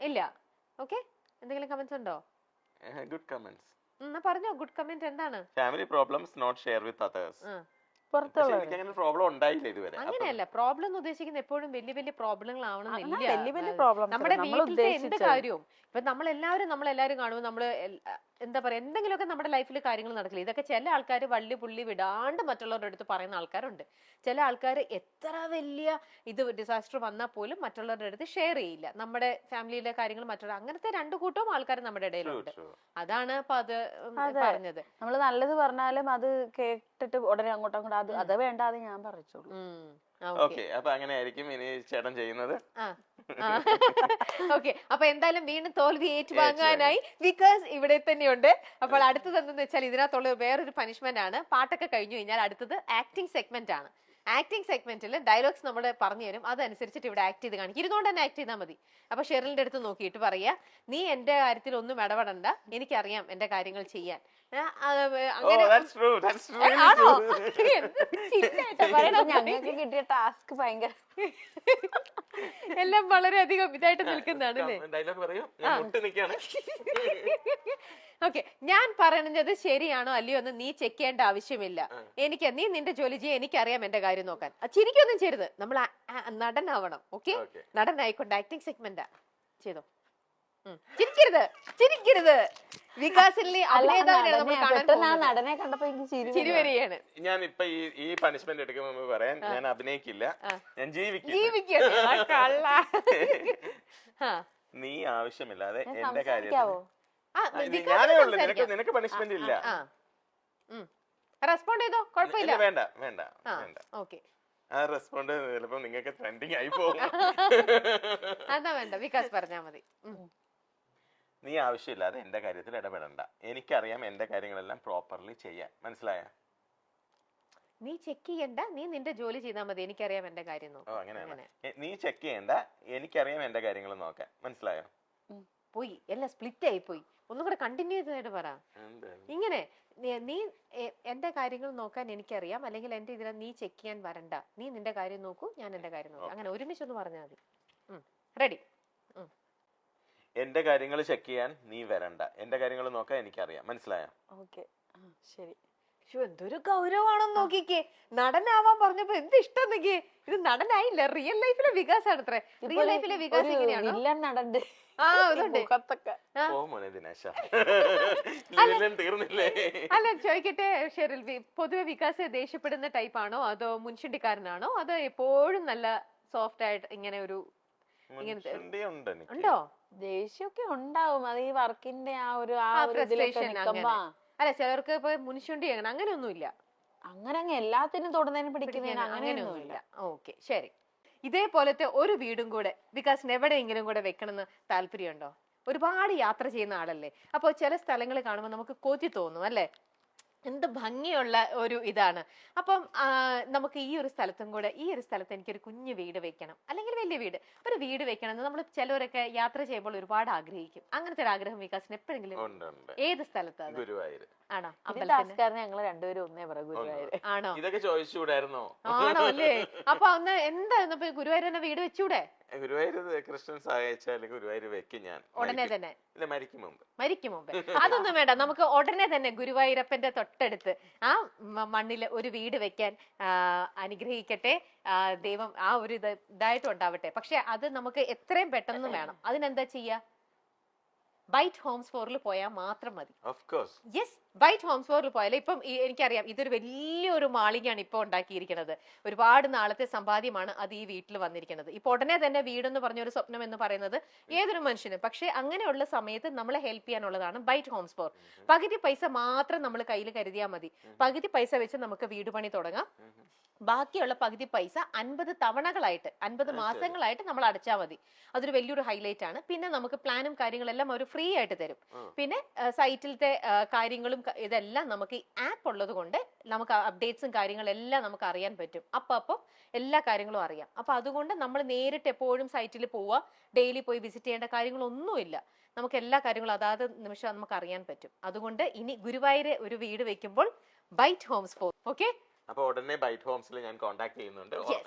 ഇല്ല. ഓക്കെ, എന്തെങ്കിലും കമന്റ്സ് ഉണ്ടോ? Good comments. പറഞ്ഞോ, ഗുഡ് കമന്റ് എന്താണ്? Family problems not share with others. എനിക്ക് അങ്ങനെ പ്രോബ്ലം ഉണ്ടായില്ല ഇതുവരെ. അങ്ങനെയല്ല, പ്രോബ്ലം എന്ന് ഉദ്ദേശിക്കുന്നത് എപ്പോഴും വലിയ വലിയ പ്രോബ്ലങ്ങൾ ആവണമെന്നില്ല. നമ്മുടെ വീട്ടിലത്തെ എന്ത് കാര്യവും ഇപ്പൊ നമ്മളെല്ലാരും കാണുമ്പോൾ നമ്മള് എന്താ പറയാ, എന്തെങ്കിലുമൊക്കെ നമ്മുടെ ലൈഫിൽ കാര്യങ്ങൾ നടക്കില്ല. ഇതൊക്കെ ചില ആൾക്കാർ വള്ളി പുള്ളി വിടാണ്ട് മറ്റുള്ളവരുടെ അടുത്ത് പറയുന്ന ആൾക്കാരുണ്ട്. ചില ആൾക്കാർ എത്ര വലിയ ഇത് ഡിസാസ്റ്റർ വന്നാൽ പോലും മറ്റുള്ളവരുടെ അടുത്ത് ഷെയർ ചെയ്യില്ല. നമ്മുടെ ഫാമിലിയിലെ കാര്യങ്ങൾ മറ്റുള്ള അങ്ങനത്തെ രണ്ടു കൂട്ടവും ആൾക്കാർ നമ്മുടെ ഇടയിലുണ്ട്. അതാണ് അപ്പൊ അത് പറഞ്ഞത്. നമ്മള് നല്ലത് പറഞ്ഞാലും അത് കേട്ടിട്ട് ഉടനെ അങ്ങോട്ടും അത് വേണ്ട, അത് ഞാൻ പറിച്ചോളൂ. ഓക്കെ, അപ്പൊ അങ്ങനെ ആയിരിക്കും ഇനി ചേട്ടൻ ചെയ്യുന്നത്. ഓക്കെ, അപ്പൊ എന്തായാലും വീണ്ടും തോൽവി ഏറ്റുവാങ്ങാനായി വികാസ് ഇവിടെ തന്നെയുണ്ട്. അപ്പോൾ അടുത്തത് എന്തെന്ന് വെച്ചാൽ ഇതിനകത്തുള്ള വേറൊരു പനിഷ്മെന്റ് ആണ്. പാട്ടൊക്കെ കഴിഞ്ഞു കഴിഞ്ഞാൽ അടുത്തത് ആക്ടിംഗ് സെഗ്മെന്റ് ആണ്. ആക്ടിംഗ് സെഗ്മെന്റിൽ ഡയലോഗ്സ് നമ്മൾ പറഞ്ഞു തരും, അതനുസരിച്ചിട്ട് ഇവിടെ ആക്ട് ചെയ്ത് കാണിക്കും. ഇരുന്നുകൊണ്ട് തന്നെ ആക്ട് ചെയ്താൽ മതി. അപ്പൊ ഷെറിലിന്റെ അടുത്ത് നോക്കിയിട്ട് പറയാ, നീ എന്റെ കാര്യത്തിൽ ഒന്നും ഇടപെടണ്ട, എനിക്കറിയാം എന്റെ കാര്യങ്ങൾ ചെയ്യാൻ. ഞങ്ങൾക്ക് കിട്ടിയ ടാസ്ക് ഭയങ്കര എല്ലാം വളരെയധികം ഇതായിട്ട് നിൽക്കുന്നതാണ് അല്ലേ? ഓക്കെ, ഞാൻ പറയുന്നത് ശരിയാണോ അല്ലയോ എന്ന് നീ ചെക്ക് ചെയ്യേണ്ട ആവശ്യമില്ല. നീ നിന്റെ ജോലി ചെയ്യാൻ, എനിക്കറിയാം എന്റെ കാര്യം നോക്കാൻ. ചിരിക്കൊന്നും ചെയ്യരുത്, നമ്മൾ നടനാവണം. ഓക്കെ, നടനായിക്കൊണ്ട് ആക്ടിംഗ് സെഗ്മെന്റാ ചെയ്തോ. ചിരിക്കരുത്. വികാസിലെ അഭിനേതാവിനെയാണ് നമ്മൾ കാണാൻ. നടനെ കണ്ടപ്പോ എനിക്ക് ചിരി വരികയാണ്. ഞാൻ ഇപ്പൊ ഈ പണിഷ്മെന്റ് എടുക്കുമ്പോ പറയാൻ, ഞാൻ അഭിനയിക്കില്ല, ഞാൻ ജീവിക്കും. നീ ആവശ്യമില്ലാതെ എന്റെ കാര്യത്തിൽ നിനക്ക് പണിഷ്മെന്റ് ഇല്ല. റെസ്പോണ്ട് ചെയ്തോ, കുഴപ്പമില്ല. വേണ്ട. ഓക്കെ, ആ റെസ്പോണ്ട് ചിലപ്പോ നിങ്ങൾക്ക് ട്രെൻഡിങ് ആയി പോകും. അതാ വേണ്ട, വികാസ് പറഞ്ഞാ മതി. നീ ആവശ്യമില്ലാതെ എന്റെ കാര്യത്തിൽ ഇടപെടണ്ട, എനിക്കറിയാം എന്റെ കാര്യങ്ങളെല്ലാം പ്രോപ്പർലി ചെയ്യാൻ. മനസ്സിലായ? നീ ചെക്ക് ചെയ്യണ്ട, നീ നിന്റെ ജോലി ചെയ്താൽ മതി, എനിക്കറിയാം എന്റെ കാര്യം നോക്കാം. അങ്ങനെയാണ്. നീ ചെക്ക് ചെയ്യണ്ട, എനിക്കറിയാം എന്റെ കാര്യങ്ങൾ നോക്കാൻ. മനസ്സിലായോ? പോയി എല്ലാം സ്പ്ലിറ്റ് ആയി പോയി. ഒന്നും കൂടെ കണ്ടിന്യൂ ചെയ്തായിട്ട് പറ. ഇങ്ങനെ നീ എന്റെ കാര്യങ്ങൾ നോക്കാൻ എനിക്കറിയാം, അല്ലെങ്കിൽ എന്റെ ഇതിനെ നീ ചെക്ക് ചെയ്യാൻ വരണ്ട, നീ നിന്റെ കാര്യം നോക്കൂ, ഞാൻ എന്റെ കാര്യം നോക്കൂ. അങ്ങനെ ഒരുമിച്ചൊന്ന് പറഞ്ഞാൽ മതി. റെഡി? എന്റെ കാര്യങ്ങൾ ചെക്ക് ചെയ്യാൻ നീ വരണ്ട, എന്റെ കാര്യങ്ങൾ നോക്കാൻ എനിക്കറിയാം. മനസ്സിലായോ? ഓക്കെ, ശരി. എന്തൊരു ഗൗരവമാണെന്ന് നോക്കിക്കേ. നടനാവാൻ പറഞ്ഞപ്പോ എന്ത് ഇഷ്ടം നോക്കിയേ. ഇത് നടനായില്ല, റിയൽ ലൈഫിലെ വികാസാണ്. അത്ര റിയൽ ലൈഫിലെ വികാസ് എങ്ങനെയാണ്? അല്ല, ചോദിക്കട്ടെ ഷെറിൽ, പൊതുവെ വികാസ് ദേഷ്യപ്പെടുന്ന ടൈപ്പാണോ അതോ മുൻഷണ്ടിക്കാരനാണോ അതോ എപ്പോഴും നല്ല സോഫ്റ്റ് ആയിട്ട് ഇങ്ങനെ ഒരു ഉണ്ടോ? ദേഷ്യമൊക്കെ ഉണ്ടാവും, അത് ഈ വർക്കിന്റെ ആ ഒരു അല്ല, ചിലർക്ക് ഇപ്പൊ മുൻഷുണ്ടി അങ്ങനെയൊന്നുമില്ല. അങ്ങനെ എല്ലാത്തിനും തൊടുന്നതിനും പിടിക്കുന്നതിനും അങ്ങനെയൊന്നുമില്ല. ഓക്കെ, ശരി. ഇതേപോലത്തെ ഒരു വീടും കൂടെ വികാസിന് എവിടെയെങ്കിലും കൂടെ വെക്കണമെന്ന് താല്പര്യമുണ്ടോ? ഒരുപാട് യാത്ര ചെയ്യുന്ന ആളല്ലേ, അപ്പോൾ ചില സ്ഥലങ്ങൾ കാണുമ്പോൾ നമുക്ക് കൊതി തോന്നും അല്ലേ? എന്ത് ഭംഗിയുള്ള ഒരു ഇതാണ്. അപ്പം നമുക്ക് ഈ ഒരു സ്ഥലത്തും കൂടെ, ഈ ഒരു സ്ഥലത്ത് എനിക്കൊരു കുഞ്ഞു വീട് വെക്കണം, അല്ലെങ്കിൽ വലിയ വീട്, ഒരു വീട് വെക്കണം എന്ന് നമ്മൾ ചിലവരൊക്കെ യാത്ര ചെയ്യുമ്പോൾ ഒരുപാട് ആഗ്രഹിക്കും. അങ്ങനത്തെ ഒരു ആഗ്രഹം വികാസിന് എപ്പോഴെങ്കിലും? ഏത് സ്ഥലത്താണ്? ഗുരുവായൂർ. ആണോ? ഞങ്ങൾ രണ്ടുപേരും ഒന്നേ പറ ഗുരുവായൂർ. ആണോ? ഇതൊക്കെ ചോദിച്ചുകൂടായിരുന്നോ? ആണോ അല്ലേ? അപ്പൊ അന്ന് എന്തായിരുന്നു, ഗുരുവായൂർ തന്നെ വീട് വെച്ചൂടെ? ഗുരുവായൂർ ക്രിസ്ത്യൻ സഹായിച്ചാൽ ഗുരുവായൂർ വെക്കും ഞാൻ ഉടനെ തന്നെ. മരിക്കും മുമ്പ്. അതൊന്നും വേണ്ട, നമുക്ക് ഉടനെ തന്നെ ഗുരുവായൂരപ്പന്റെ തൊട്ടടുത്ത് ആ മണ്ണില് ഒരു വീട് വെക്കാൻ അനുഗ്രഹിക്കട്ടെ ദൈവം. ആ ഒരു ഇതായിട്ടും ഉണ്ടാവട്ടെ. പക്ഷെ അത് നമുക്ക് എത്രയും പെട്ടെന്ന് വേണം. അതിനെന്താ ചെയ്യാ? ബൈറ്റ് ഹോംസ് ഫോറിൽ പോയാൽ മാത്രം മതി. യെസ്, ബൈറ്റ് ഹോംസ് ഫോറിൽ പോയാലേ. ഇപ്പം എനിക്കറിയാം, ഇതൊരു വലിയൊരു മാളികയാണ് ഇപ്പൊ ഉണ്ടാക്കിയിരിക്കുന്നത്. ഒരുപാട് നാളത്തെ സമ്പാദ്യമാണ് അത് ഈ വീട്ടിൽ വന്നിരിക്കുന്നത്. ഇപ്പൊ ഉടനെ തന്നെ വീടെന്ന് പറഞ്ഞൊരു സ്വപ്നം എന്ന് പറയുന്നത് ഏതൊരു മനുഷ്യനും. പക്ഷെ അങ്ങനെയുള്ള സമയത്ത് നമ്മളെ ഹെൽപ്പ് ചെയ്യാനുള്ളതാണ് ബൈറ്റ് ഹോംസ് ഫോർ. പകുതി പൈസ മാത്രം നമ്മൾ കയ്യിൽ കരുതിയാൽ മതി. പകുതി പൈസ വെച്ച് നമുക്ക് വീട് പണി തുടങ്ങാം. ബാക്കിയുള്ള പകുതി പൈസ 50 തവണകളായിട്ട് 50 മാസങ്ങളായിട്ട് നമ്മൾ അടച്ചാൽ മതി. അതൊരു വലിയൊരു ഹൈലൈറ്റ് ആണ്. പിന്നെ നമുക്ക് പ്ലാനും കാര്യങ്ങളെല്ലാം അവർ ഫ്രീ ആയിട്ട് തരും. പിന്നെ സൈറ്റിലത്തെ കാര്യങ്ങളും ഇതെല്ലാം നമുക്ക് ഈ ആപ്പ് ഉള്ളത് കൊണ്ട് നമുക്ക് അപ്ഡേറ്റ്സും കാര്യങ്ങളെല്ലാം നമുക്ക് അറിയാൻ പറ്റും. അപ്പം എല്ലാ കാര്യങ്ങളും അറിയാം. അപ്പൊ അതുകൊണ്ട് നമ്മൾ നേരിട്ട് എപ്പോഴും സൈറ്റിൽ പോവുക, ഡെയിലി പോയി വിസിറ്റ് ചെയ്യേണ്ട കാര്യങ്ങളൊന്നുമില്ല. നമുക്ക് എല്ലാ കാര്യങ്ങളും അതാത് നിമിഷം നമുക്ക് അറിയാൻ പറ്റും. അതുകൊണ്ട് ഇനി ഗുരുവായൂർ ഒരു വീട് വെക്കുമ്പോൾ ബൈറ്റ് ഹോംസ് ഫോർ. ഓക്കെ, അപ്പൊ ഉടനെ ബൈറ്റ് ഹോംസിൽ ഞാൻ കോൺടാക്ട് ചെയ്യുന്നുണ്ട്.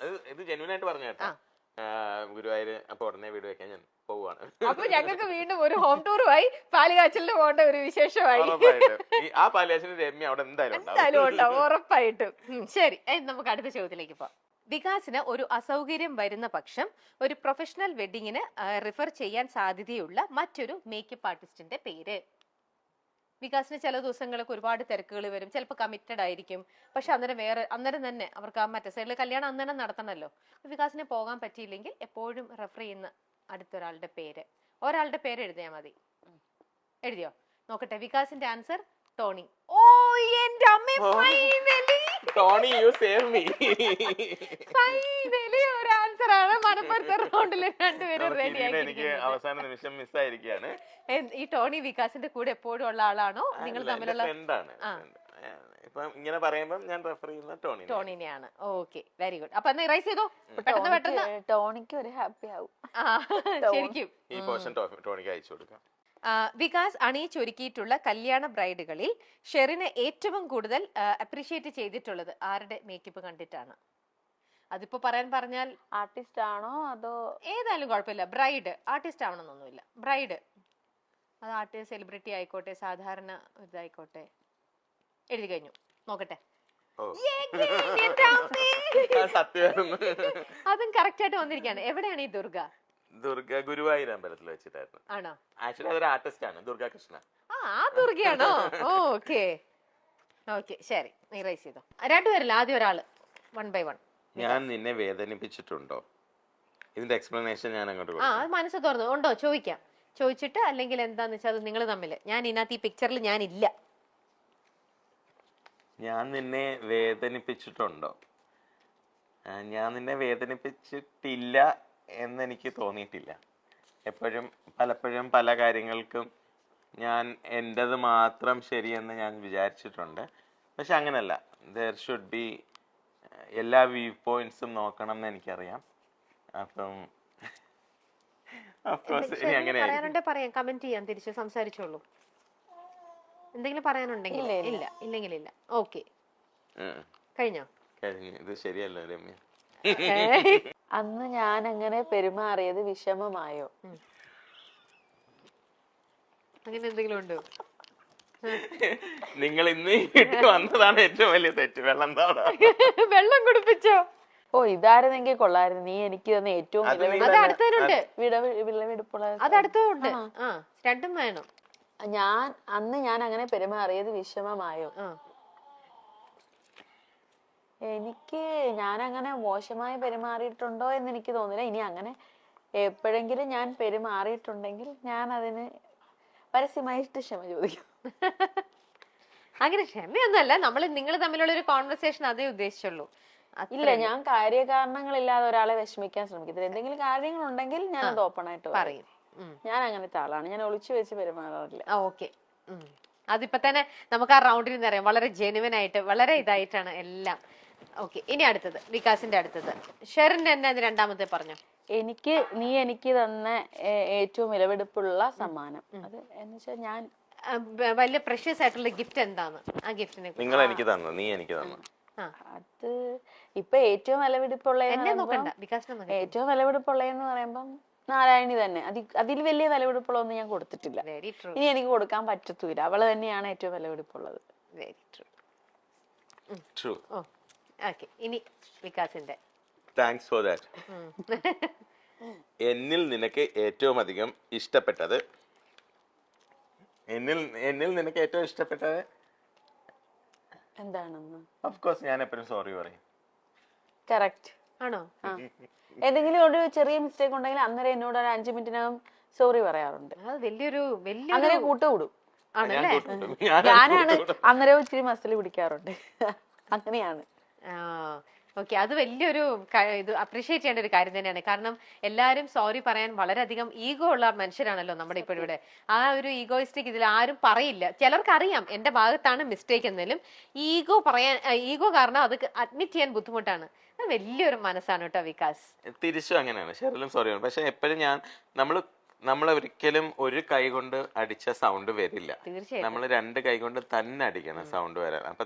ഇത് ജെന്യൂൻ ആയിട്ട് പറഞ്ഞു കേട്ടോ. ഗുരുവായൂർ അപ്പൊ ഉടനെ വീട് വെക്കാൻ ഞാൻ പോവാണ്. അപ്പൊ ഞങ്ങൾക്ക് വീണ്ടും ഒരു ഹോം ടൂറുമായി പാലുകാച്ചലിന് പോകേണ്ട ഒരു വിശേഷമായി. ആ പാലുകാച്ചലിന് രമ്യ അവിടെ എന്തായാലും എന്തായാലും ഉണ്ടാവും ഉറപ്പായിട്ടും. ശരി, നമുക്ക് അടുത്ത ചോദ്യത്തിലേക്ക് പോവാം. വികാസിന് ഒരു അസൗകര്യം വരുന്ന പക്ഷം ഒരു പ്രൊഫഷണൽ വെഡിങ്ങിന് റിഫർ ചെയ്യാൻ സാധ്യതയുള്ള മറ്റൊരു മേക്കപ്പ് ആർട്ടിസ്റ്റിന്റെ പേര്. വികാസിന് ചില ദിവസങ്ങളൊക്കെ ഒരുപാട് തിരക്കുകൾ വരും, ചിലപ്പോൾ കമ്മിറ്റഡ് ആയിരിക്കും, പക്ഷെ അന്നേരം തന്നെ അവർക്ക് ആ മറ്റേ സൈഡിൽ കല്യാണം അന്നേരം നടത്തണമല്ലോ. വികാസിന് പോകാൻ പറ്റിയില്ലെങ്കിൽ എപ്പോഴും റെഫർ ചെയ്യുന്ന അടുത്തൊരാളുടെ പേര്, ഒരാളുടെ പേര് എഴുതിയാൽ മതി. എഴുതിയോ? നോക്കട്ടെ. വികാസിന്റെ ആൻസർ ടോണി. ഓ എന്റെ അമ്മേ, finally Tony you save me. Finally ഒരു ആൻസർ ആണ്. മലപ്പുറത്തെ റൗണ്ടിൽ രണ്ടുപേരും റെഡി ആയി. എനിക്ക് അവസാന നിമിഷം മിസ്സായിരിക്കുകയാണ്. ഈ ടോണി വികാസിന്റെ കൂടെ എപ്പോഴും ഉള്ള ആളാണോ? നിങ്ങൾ തമ്മിലുള്ള ഫ്രണ്ടാണ്. ഇപ്പൊ ഇങ്ങനെ പറയുമ്പോ ഞാൻ റെഫർ ചെയ്യുന്ന ടോണിനെയാണ്. Okay, very good. അപ്പൊ എന്നാ ഇറൈസ് ചെയ്തോ പെട്ടെന്ന് പെട്ടെന്ന്. ടോണിക്ക് ഒരു ഹാപ്പി ആവും. ശരിക്കും ഈ പോർഷൻ ടോണിക്ക് അയച്ചു കൊടുക്കാം. വികാസ് അണിയിച്ചൊരുക്കിയിട്ടുള്ള കല്യാണ ബ്രൈഡുകളിൽ ഷെറിനെ ഏറ്റവും കൂടുതൽ അപ്രീഷിയേറ്റ് ചെയ്തിട്ടുള്ളത് ആരുടെ മേക്കപ്പ് കണ്ടിട്ടാണ്? അതിപ്പോ പറഞ്ഞാൽ ആർട്ടിസ്റ്റ് ആണോ അതോ ഏതായാലും കുഴപ്പമില്ല. ബ്രൈഡ്, ആർട്ടിസ്റ്റ് ആവണമെന്നൊന്നുമില്ല. ബ്രൈഡ്, അത് ആർട്ടിസ്റ്റ് സെലിബ്രിറ്റി ആയിക്കോട്ടെ, സാധാരണ ഇതായിക്കോട്ടെ. എഴുതി കഴിഞ്ഞു. നോക്കട്ടെ. അതും കറക്റ്റ് ആയിട്ട് വന്നിരിക്കുകയാണ്. എവിടെയാണ് ഈ ദുർഗ? ദുർഗ ഗുരുവായൂർ അമ്പലത്തിൽ വെച്ചിട്ടായിരുന്നു. ആണോ? ആക്ച്വലി അതൊരു ആർട്ടിസ്റ്റ് ആണ്, ദുർഗ കൃഷ്ണ. ആ ദുർഗയാണോ? ഓക്കെ ഓക്കെ, ശരി, ഇറൈസ് ചെയ്തോ. രണ്ടുപേരല്ല, ആദ്യം ഒരാള്, 1 by 1. ഞാൻ നിന്നെ വേദനിപ്പിച്ചിട്ടുണ്ടോ? ഇതിന്റെ എക്സ്പ്ലനേഷൻ ഞാൻ അങ്ങോട്ട് ആ മനസ്സ് തുറന്നു ഉണ്ടോ ചോദിക്കാം. ചോദിച്ചിട്ട് അല്ലെങ്കിൽ എന്താന്ന് വെച്ചാൽ അത് നിങ്ങൾ തമ്മിൽ. ഞാൻ ഇതിനകത്ത് ഈ പിക്ചറിൽ ഞാനില്ല. ഞാൻ നിന്നെ വേദനിപ്പിച്ചിട്ടുണ്ടോ? ഞാൻ നിന്നെ വേദനിപ്പിച്ചിട്ടില്ല എന്നെനിക്ക് തോന്നിയിട്ടില്ല. പലപ്പോഴും പല കാര്യങ്ങൾക്കും ഞാൻ എൻ്റെത് മാത്രം ശരിയെന്ന് ഞാൻ വിചാരിച്ചിട്ടുണ്ട്. പക്ഷെ അങ്ങനല്ല, ദർ ഷുഡ് ബി എല്ലാ വ്യൂ പോയിന്റ്സും നോക്കണം എന്ന് എനിക്കറിയാം. അപ്പം പറയാനുണ്ടെ പറയാം, കമന്റ് ചെയ്യാൻ, തിരിച്ച് സംസാരിച്ചോളൂ. എന്തെങ്കിലും പറയാനുണ്ടെങ്കിൽ ഇല്ല, ഇല്ലെങ്കിൽ ഇല്ല. ഓക്കെ, കഴിഞ്ഞോ? ഇത് ശരിയല്ലോ രമ്യ. അന്ന് ഞാൻ അങ്ങനെ പെരുമാറിയത് വിഷമമായോ? അങ്ങനെ എന്തെങ്കിലും ഉണ്ടോ? നിങ്ങൾ ഇന്ന് ഇട്ട് വന്നതാണ് ഏറ്റവും വലിയ തെറ്റ്. വെള്ളം കുടിപ്പിച്ചോ? ഓ, ഇതായിരുന്നെങ്കിൽ കൊള്ളായിരുന്നു. നീ എനിക്ക് തന്നെ ഏറ്റവും വിളവെടുപ്പുള്ള അത് അടുത്തുണ്ട്. രണ്ടും വേണം. അന്ന് ഞാൻ അങ്ങനെ പെരുമാറിയത് വിഷമമായോ? ഞാൻ അങ്ങനെ മോശമായി പെരുമാറിയിട്ടുണ്ടോ എന്ന് എനിക്ക് തോന്നില്ല. ഇനി അങ്ങനെ എപ്പോഴെങ്കിലും ഞാൻ പെരുമാറിയിട്ടുണ്ടെങ്കിൽ ഞാൻ അതിന് പരസ്യമായിട്ട് ക്ഷമ ചോദിക്കും. അങ്ങനെ ക്ഷമയൊന്നുമല്ല, നിങ്ങൾ തമ്മിലുള്ള ഒരു കോൺവെർസേഷൻ അതേ ഉദ്ദേശിച്ചുള്ളൂ. ഇല്ല, ഞാൻ കാര്യകാരണങ്ങളില്ലാതെ ഒരാളെ വിഷമിക്കാൻ ശ്രമിക്കത്തില്ല. എന്തെങ്കിലും കാര്യങ്ങളുണ്ടെങ്കിൽ ഞാൻ അത് ഓപ്പൺ ആയിട്ട് പറയും. ഞാൻ അങ്ങനത്തെ ആളാണ്, ഞാൻ ഒളിച്ചു വെച്ച് പെരുമാറാറില്ല. ഓക്കെ, അതിപ്പോ തന്നെ നമുക്ക് ആ റൗണ്ടിൽ നിന്ന് അറിയാം. വളരെ ജെനുവൻ ആയിട്ട്, വളരെ ഇതായിട്ടാണ് എല്ലാം. ഓക്കെ, ഇനി അടുത്തത് വികാസിന്റെ അടുത്തത്. ഷെറിന്റെ തന്നെ അത് രണ്ടാമത്തെ പറഞ്ഞു. നീ എനിക്ക് തന്ന ഏറ്റവും വിലപിടിപ്പുള്ള സമ്മാനം. അത് എന്ന് വെച്ചാൽ ഞാൻ വലിയ പ്രഷ്യസ് ആയിട്ടുള്ള ഗിഫ്റ്റ് എന്താണ്? ആ ഗിഫ്റ്റിനെ നിങ്ങൾ എനിക്ക് തന്നു, നീ എനിക്ക് തന്നു. അത് ഇപ്പൊ ഏറ്റവും വിലപിടിപ്പുള്ള ഏറ്റവും വിലപിടിപ്പുള്ളതെന്ന് പറയുമ്പം നാരായണി തന്നെ. അതിൽ വലിയ വിലപിടിപ്പുള്ള ഒന്നും ഞാൻ കൊടുത്തിട്ടില്ല. ഇനി എനിക്ക് കൊടുക്കാൻ പറ്റത്തൂല. അവള് തന്നെയാണ് ഏറ്റവും വിലപിടിപ്പുള്ളത്. Very true. ഓക്കെ, ഇനി വികാസിന്റെ. Thanks for that. എന്നിൽ നിനക്ക് ഏറ്റവും അധികം ഇഷ്ടപ്പെട്ടത് എന്താണെന്ന് ഓഫ് കോഴ്സ് ഞാൻ എപ്പോഴും സോറി പറയും. കറക്റ്റ് ആണോ? എന്തെങ്കിലും ഒരു ചെറിയ മിസ്റ്റേക്ക് ഉണ്ടെങ്കിൽ അന്നേരം എന്നോട് ഒരു 5 മിനിറ്റിനകം സോറി പറയാറുണ്ട്. അങ്ങനെ കൂട്ടുകൂടും. ഞാനാണ് അന്നേരം ഇച്ചിരി മസിൽ പിടിക്കാറുണ്ട്. അങ്ങനെയാണ്. ഓക്കെ, അത് വലിയൊരു ഇത് അപ്രീഷിയേറ്റ് ചെയ്യേണ്ട ഒരു കാര്യം തന്നെയാണ്. കാരണം എല്ലാവരും സോറി പറയാൻ വളരെയധികം ഈഗോ ഉള്ള മനുഷ്യരാണല്ലോ നമ്മുടെ ഇപ്പോഴിവിടെ. ആ ഒരു ഈഗോയിസ്റ്റിക് ഇതിൽ ആരും പറയില്ല. ചിലർക്ക് അറിയാം എന്റെ ഭാഗത്താണ് മിസ്റ്റേക്ക് എന്നാലും ഈഗോ കാരണം അത് അഡ്മിറ്റ് ചെയ്യാൻ ബുദ്ധിമുട്ടാണ്. അത് വലിയൊരു മനസ്സാണ് കേട്ടോ വികാസ്. തിരിച്ചും അങ്ങനെയാണ്, ഷെറിലും സോറി. പക്ഷെ എപ്പോഴും നമ്മളൊരിക്കലും ഒരു കൈ കൊണ്ട് അടിച്ച സൗണ്ട് വരില്ല. നമ്മൾ 2 കൈ കൊണ്ട് തന്നെ അടിക്കണം സൗണ്ട് വരാൻ. അപ്പൊ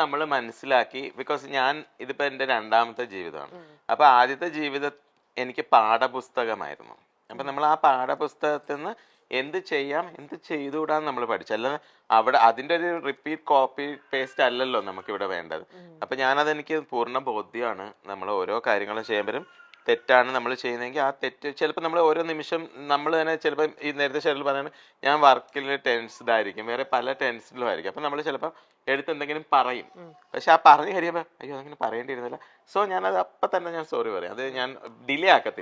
നമ്മൾ മനസ്സിലാക്കി. ബിക്കോസ് ഇതിപ്പോ എന്റെ 2ാമത്തെ ജീവിതമാണ്. അപ്പൊ ആദ്യത്തെ ജീവിതം എനിക്ക് പാഠപുസ്തകമായിരുന്നു. അപ്പൊ നമ്മൾ ആ പാഠപുസ്തകത്തിൽ നിന്ന് എന്ത് ചെയ്യാം എന്ത് ചെയ്തുകൂടാന്ന് നമ്മൾ പഠിച്ചു. അല്ലാതെ അവിടെ അതിന്റെ ഒരു റിപ്പീറ്റ് കോപ്പി പേസ്റ്റ് അല്ലല്ലോ നമുക്ക് ഇവിടെ വേണ്ടത്. അപ്പൊ ഞാനതെനിക്ക് പൂർണ്ണ ബോധ്യമാണ്. നമ്മൾ ഓരോ കാര്യങ്ങളും ചെയ്യുമ്പോഴും തെറ്റാണ് നമ്മൾ ചെയ്യുന്നതെങ്കിൽ ആ തെറ്റ് ചിലപ്പോൾ നമ്മൾ ഓരോ നിമിഷം നമ്മൾ തന്നെ ചിലപ്പോൾ ഈ നേരത്തെ ഷെറിൽ പറയുന്നത് ഞാൻ വർക്കിൽ ടെൻസ്ഡ് ആയിരിക്കും, വേറെ പല ടെൻഷനിലും ആയിരിക്കും. അപ്പൊ നമ്മൾ ചിലപ്പോൾ എടുത്ത് എന്തെങ്കിലും പറയും, പക്ഷെ ആ പറഞ്ഞു കഴിയുമ്പോൾ അയ്യോ അങ്ങനെ പറയേണ്ടിയിരുന്നില്ല. സോ ഞാനത് അപ്പം തന്നെ ഞാൻ സോറി പറയും. അത് ഞാൻ ഡിലേ ആക്കത്തില്ല.